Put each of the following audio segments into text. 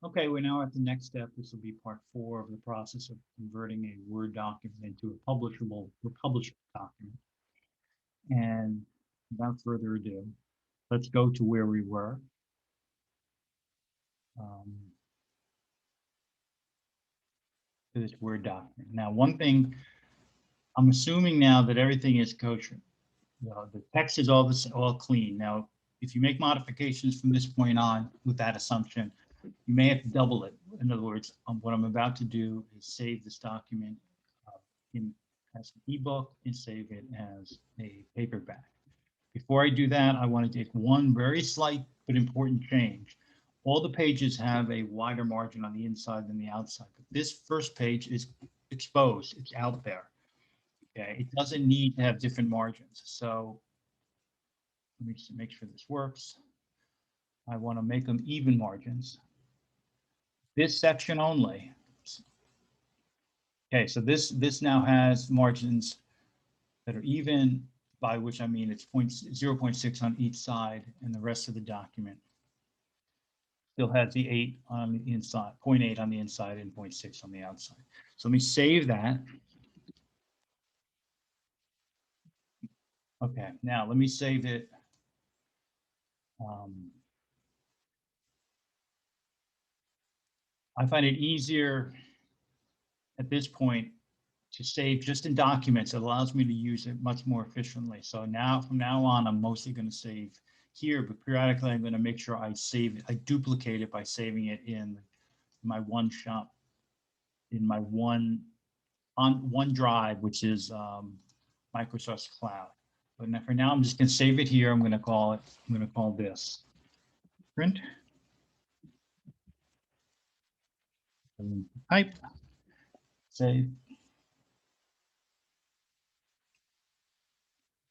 Okay, we're now at the next step. This will be part 4 of the process of converting a Word document into a publishable or published document. And without further ado, let's go to where we were. To this Word document. Now, one thing, I'm assuming now that everything is kosher. The text is all clean. Now, if you make modifications from this point on with that assumption, you may have to double it. In other words, what I'm about to do is save this document as an ebook and save it as a paperback. Before I do that, I want to take one very slight but important change. All the pages have a wider margin on the inside than the outside, but this first page is exposed. It's out there. Okay, it doesn't need to have different margins. So let me just make sure this works. I want to make them even margins. This section only. Okay, so this now has margins that are even, by which I mean it's 0.6 on each side, and the rest of the document still has the 8 on the inside, 0.8 on the inside and 0.6 on the outside. So let me save that. Okay, now let me save it. I find it easier at this point to save just in documents. It allows me to use it much more efficiently. So now, from now on, I'm mostly going to save here, but periodically I'm going to make sure I save it. I duplicate it by saving it in my OneShop, in my OneDrive, which is Microsoft's cloud. But for now, I'm just going to save it here. I'm going to call this print type, save.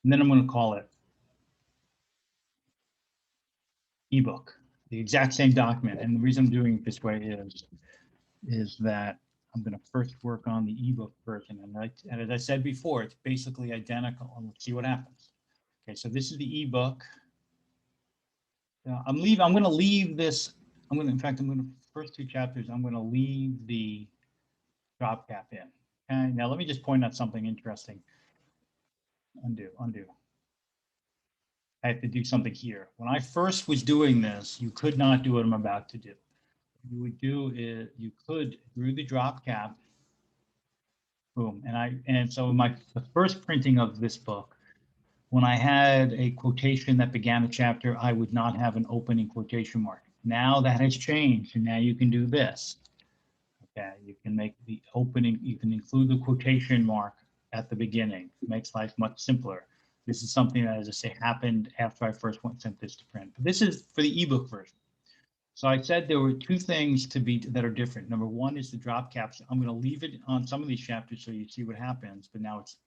And then I'm going to call it ebook, the exact same document. And the reason I'm doing it this way is that I'm going to first work on the ebook version. And as I said before, it's basically identical. And let's see what happens. Okay, so this is the ebook. I'm going to leave this. In fact, first 2 chapters, I'm going to leave the drop cap in. Okay, now let me just point out something interesting. Undo. I have to do something here. When I first was doing this, you could not do what I'm about to do. What you would do is you could, through the drop cap, boom. And so the first printing of this book, when I had a quotation that began a chapter, I would not have an opening quotation mark. Now that has changed, and now you can do this. Okay, you can make the opening, you can include the quotation mark at the beginning. It makes life much simpler. This is something that, as I say, happened after I first sent this to print. But this is for the ebook version. So I said there were 2 things that are different. Number 1 is the drop caps. I'm going to leave it on some of these chapters so you see what happens, but now it's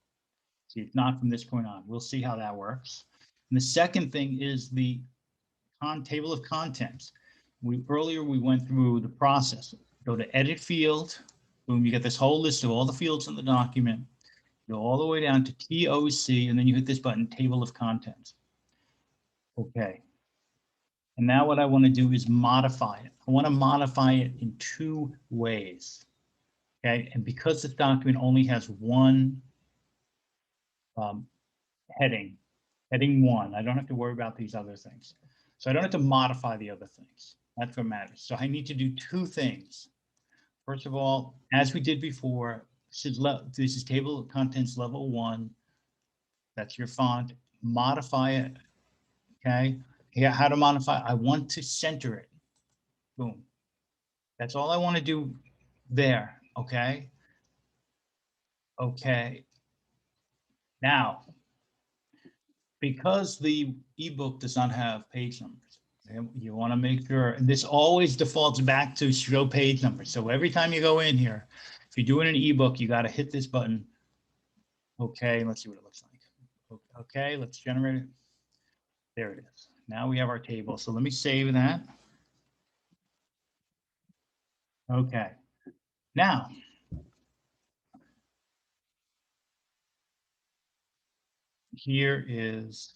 not from this point on. We'll see how that works. And the second thing is the table of contents. Earlier we went through the process. Go to edit field, boom, you get this whole list of all the fields in the document. Go all the way down to TOC, and then you hit this button, table of contents. Okay. And now what I want to do is modify it. I want to modify it in 2 ways. Okay, and because this document only has one heading 1, I don't have to worry about these other things. So I don't have to modify the other things. That's what matters. So I need to do 2 things. First of all, as we did before, this is table of contents level 1. That's your font. Modify it. Okay. Yeah, how to modify? I want to center it. Boom. That's all I want to do there. Okay. Okay. Now, because the ebook does not have page numbers, you want to make sure, and this always defaults back to show page numbers. So every time you go in here, if you're doing an ebook, you got to hit this button. Okay, let's see what it looks like. Okay, let's generate it. There it is. Now we have our table. So let me save that. Okay. Now, here is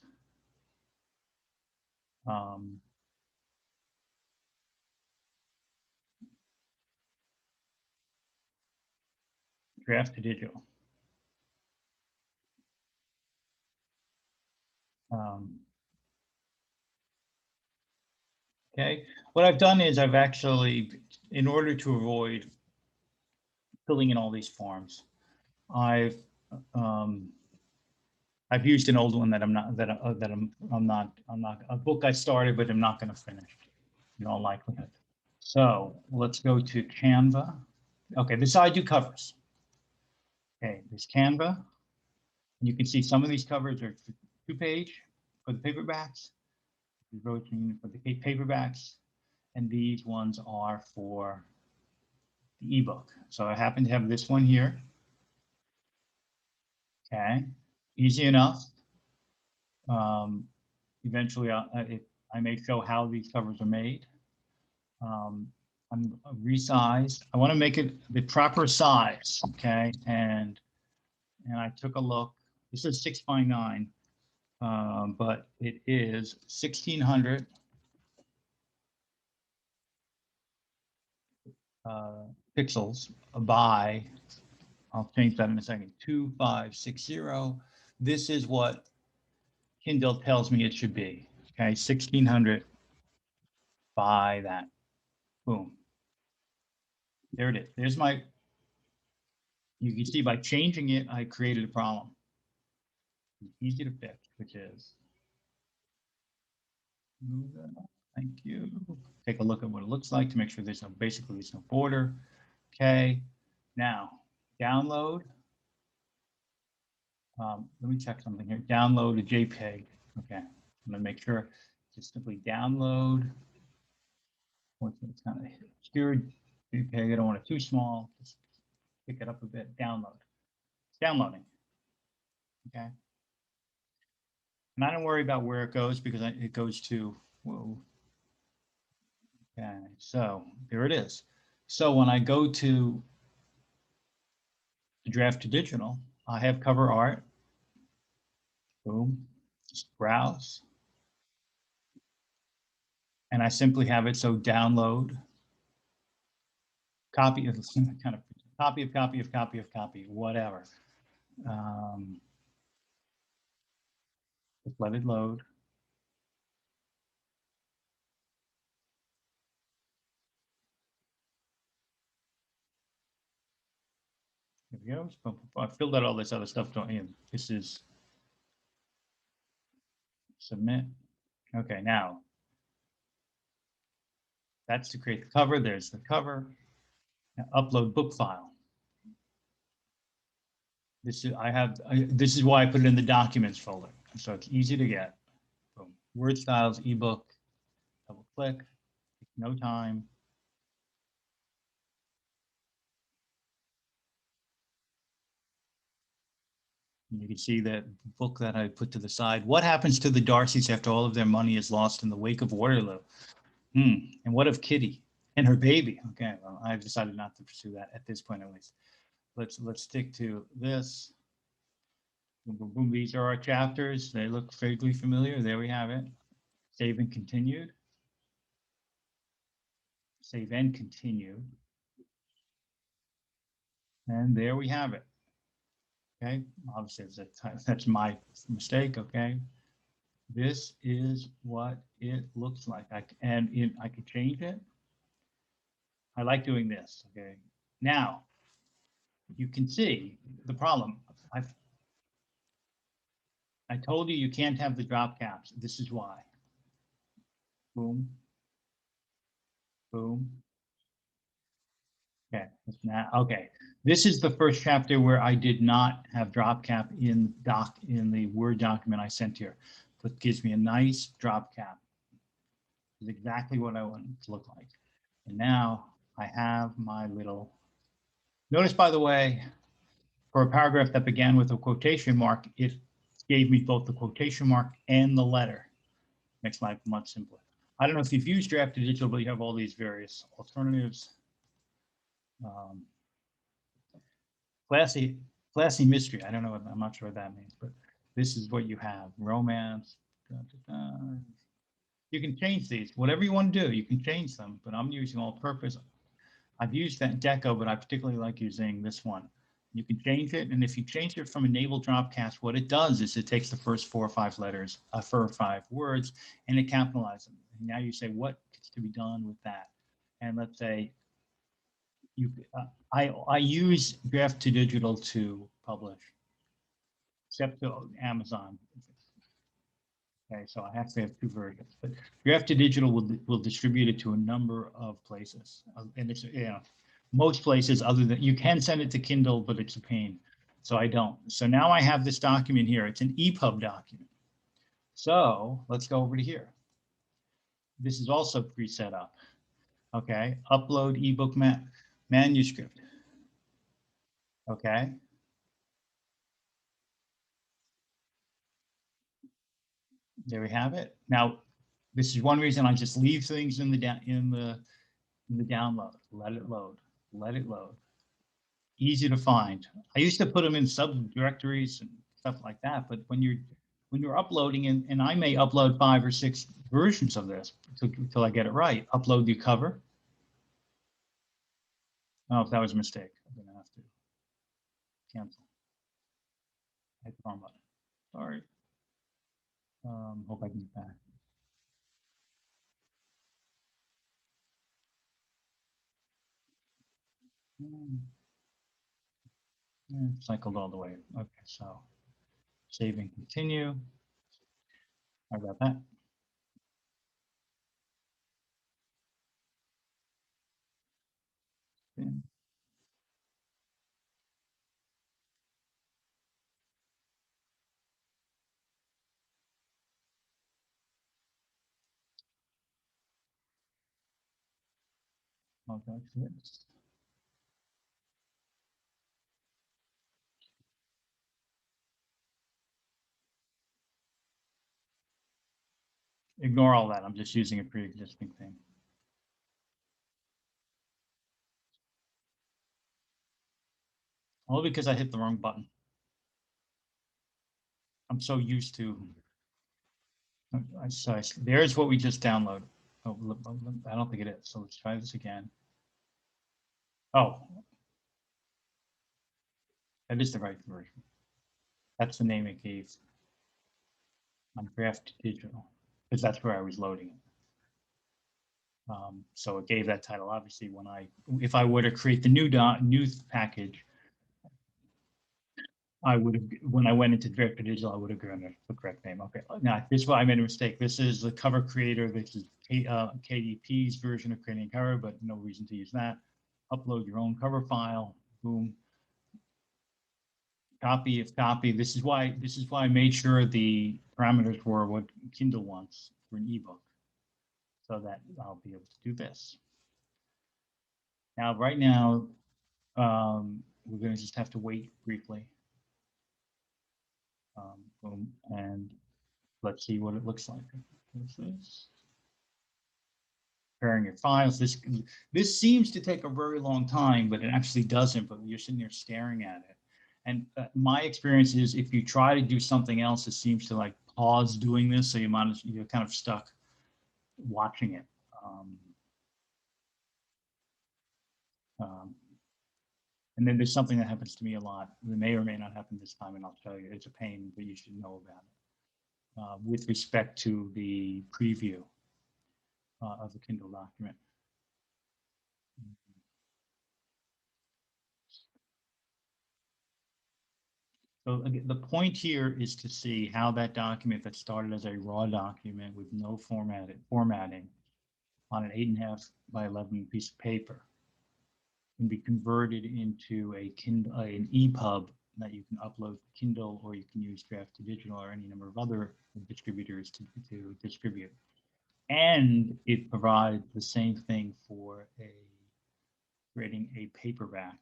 draft to digital. Okay, what I've done is I've actually, in order to avoid filling in all these forms, I've used an old one that I'm not a book I started but I'm not going to finish in all likelihood. So let's go to Canva. Okay, this is how I do covers. Okay, there's Canva. You can see some of these covers are 2-page for the paperbacks, for the paperbacks, and these ones are for the ebook. So I happen to have this one here. Okay, easy enough. Eventually, I may show how these covers are made. I'm resized. I want to make it the proper size. Okay, and I took a look. This is 6x9, but it is 1600 pixels by, I'll change that in a second, 2560. This is what Kindle tells me it should be. Okay, 1600 by that. Boom. There it is. There's my, you can see by changing it, I created a problem. Easy to fix, which is, thank you. Take a look at what it looks like to make sure there's no, basically there's no border. Okay, now download. Let me check something here. Download a JPEG. Okay, I'm gonna make sure just simply download. It's kind of obscured JPEG. I don't want it too small. Just pick it up a bit. Download. It's downloading. Okay. And I don't worry about where it goes because it goes to, whoa. Okay, so there it is. So when I go to the draft to digital, I have cover art. Boom, just browse. And I simply have it so download, copy of kind of copy, whatever. Just let it load. Here we go. I filled out all this other stuff. Don't you? This is submit. Okay, now that's to create the cover. There's the cover. Now, upload book file. This is this is why I put it in the documents folder, so it's easy to get. Boom. Word styles ebook. Double click. No time. And you can see that book that I put to the side. What happens to the Darcys after all of their money is lost in the wake of Waterloo? And what of Kitty and her baby? Okay, well, I've decided not to pursue that at this point, at least. Let's stick to this. Boom, boom, boom. These are our chapters. They look vaguely familiar. There we have it. Save and continued. Save and continue. And there we have it. Okay, obviously that's my mistake. Okay, this is what it looks like. I could change it. I like doing this. Okay, now you can see the problem. I told you can't have the drop caps. This is why. Boom, boom. Okay, now, okay. This is the first chapter where I did not have drop cap in the Word document I sent here. But gives me a nice drop cap. It's exactly what I want it to look like. And now I have my little, notice by the way, for a paragraph that began with a quotation mark, it gave me both the quotation mark and the letter. Makes life much simpler. I don't know if you've used draft to digital, but you have all these various alternatives. Classy mystery. I don't know. I'm not sure what that means, but this is what you have. Romance. You can change these. Whatever you want to do, you can change them, but I'm using all purpose. I've used that Deco, but I particularly like using this one. You can change it, and if you change it from enable dropcast, what it does is it takes the first 4 or 5 letters, 4 or 5 words, and it capitalizes them. And now you say, what is to be done with that? And let's say you, I use Draft to Digital to publish, except to Amazon. Okay, so I actually have 2 versions, but Draft to Digital will distribute it to a number of places, and it's most places other than you can send it to Kindle, but it's a pain, so I don't. So now I have this document here. It's an EPUB document. So let's go over to here. This is also pre-set up. Okay, upload ebook manuscript. Okay. There we have it. Now, this is one reason I just leave things in the download. Let it load. Let it load. Easy to find. I used to put them in subdirectories and stuff like that, but when you're uploading, and I may upload 5 or 6 versions of this until I get it right. Upload the cover. Oh, that was a mistake. I'm gonna have to cancel. I hit the wrong button. Sorry. Hope I can get back. Cycled all the way. Okay, so save and continue. I got that. Okay, ignore all that. I'm just using a pre-existing thing. Only because I hit the wrong button. I'm so used to. There's what we just downloaded. Oh, I don't think it is. So let's try this again. Oh, that is the right version. That's the name it gave on Draft Digital, because that's where I was loading it. So it gave that title. Obviously, if I were to create the new package, I would have, when I went into Draft Digital, I would have given the correct name. Okay, now this is why I made a mistake. This is the cover creator. This is KDP's version of creating a cover, but no reason to use that. Upload your own cover file. Boom. Copy if copy. This is why I made sure the parameters were what Kindle wants for an ebook, so that I'll be able to do this. Now, right now, we're going to just have to wait briefly. Boom, and let's see what it looks like. What's this? Preparing your files. This seems to take a very long time, but it actually doesn't. But you're sitting there staring at it. And my experience is, if you try to do something else, it seems to like pause doing this, so you're kind of stuck watching it. And then there's something that happens to me a lot. It may or may not happen this time, and I'll tell you. It's a pain, but you should know about it. With respect to the preview of the Kindle document. So again, the point here is to see how that document that started as a raw document with no formatting on an 8.5 by 11 piece of paper can be converted into a Kindle, an EPUB that you can upload to Kindle, or you can use Draft to Digital or any number of other distributors to distribute. And it provides the same thing for creating a paperback.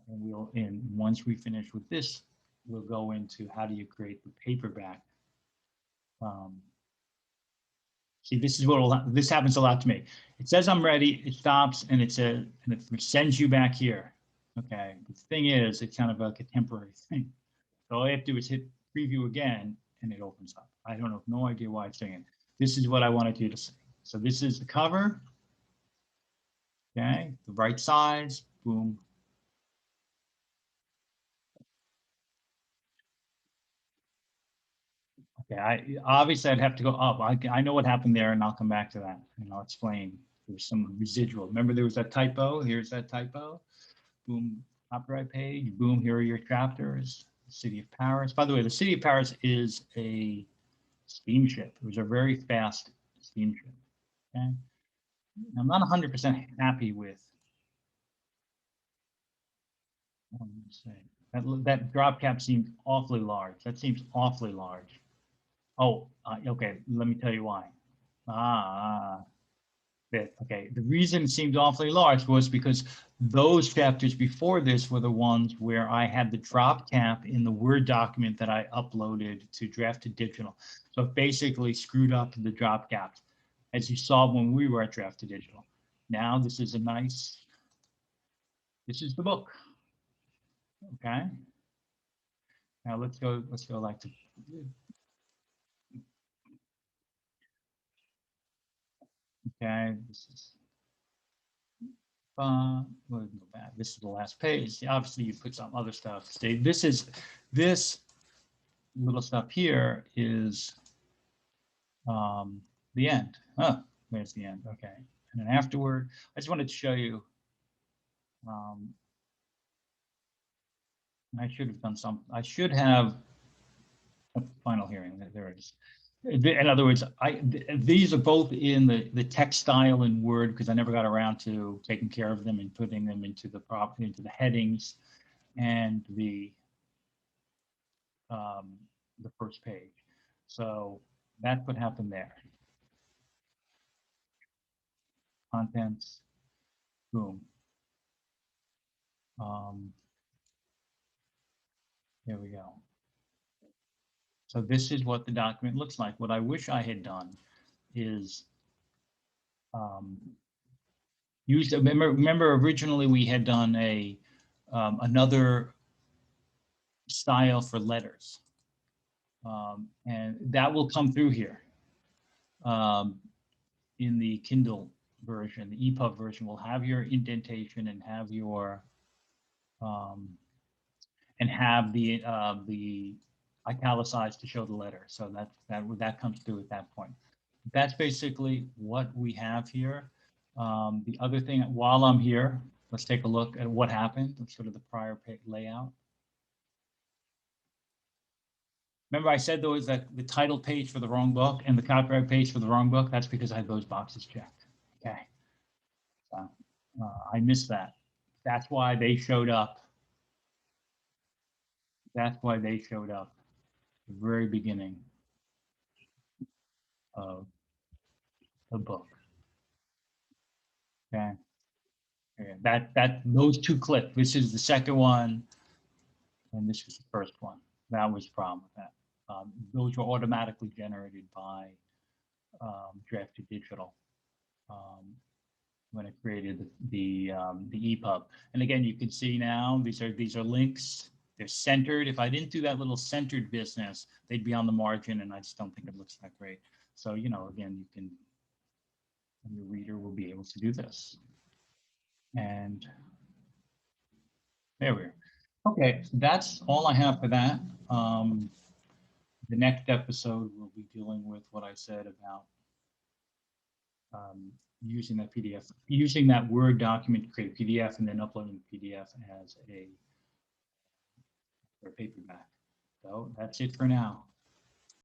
And once we finish with this, we'll go into how do you create the paperback. See, this is this happens a lot to me. It says I'm ready, it stops, and it sends you back here. Okay, the thing is, it's kind of like a temporary thing. So all I have to do is hit preview again, and it opens up. I don't know, no idea why it's doing it. This is what I wanted you to see. So this is the cover. Okay, the right size, boom. Okay, obviously I'd have to go up. I know what happened there, and I'll come back to that, and I'll explain. There's some residual. Remember, there was that typo. Here's that typo. Boom, copyright page. Boom, here are your chapters. City of Paris. By the way, the City of Paris is a steamship. It was a very fast steamship. Okay, I'm not 100% happy with. Let me see. That drop cap seems awfully large. That seems awfully large. Oh, okay. Let me tell you why. Ah, okay. The reason it seemed awfully large was because those chapters before this were the ones where I had the drop cap in the Word document that I uploaded to Draft to Digital. So it basically screwed up the drop caps, as you saw when we were at Draft to Digital. Now this is this is the book. Okay. Now let's go like to. Okay, this is well, go back. This is the last page. Obviously, you put some other stuff. See, this little stuff here is the end. Oh, there's the end. Okay, and then afterward, I just wanted to show you. I should have done some. I should have a final hearing. There it is. In other words, these are both in the text style in Word because I never got around to taking care of them and putting them into into the headings and the first page. So that's what happened there. Contents, boom. There we go. So this is what the document looks like. What I wish I had done is remember originally we had done another style for letters. And that will come through here in the Kindle version. The EPUB version will have your indentation and have your the italicized to show the letter. So that comes through at that point. That's basically what we have here. The other thing, while I'm here, let's take a look at what happened, sort of the prior page layout. Remember I said there was the title page for the wrong book and the copyright page for the wrong book? That's because I had those boxes checked. Okay. So, I missed that. That's why they showed up. That's why they showed up at the very beginning of the book. Okay. Okay. Those two click. This is the second one, and this was the first one. That was the problem with that. Those were automatically generated by Draft to Digital when it created the EPUB. And again, you can see now these are links. They're centered. If I didn't do that little centered business, they'd be on the margin, and I just don't think it looks that great. So again, your reader will be able to do this. And there we are. Okay, so that's all I have for that. The next episode, we'll be dealing with what I said about using that PDF, using that Word document to create a PDF and then uploading the PDF as a paperback. So that's it for now.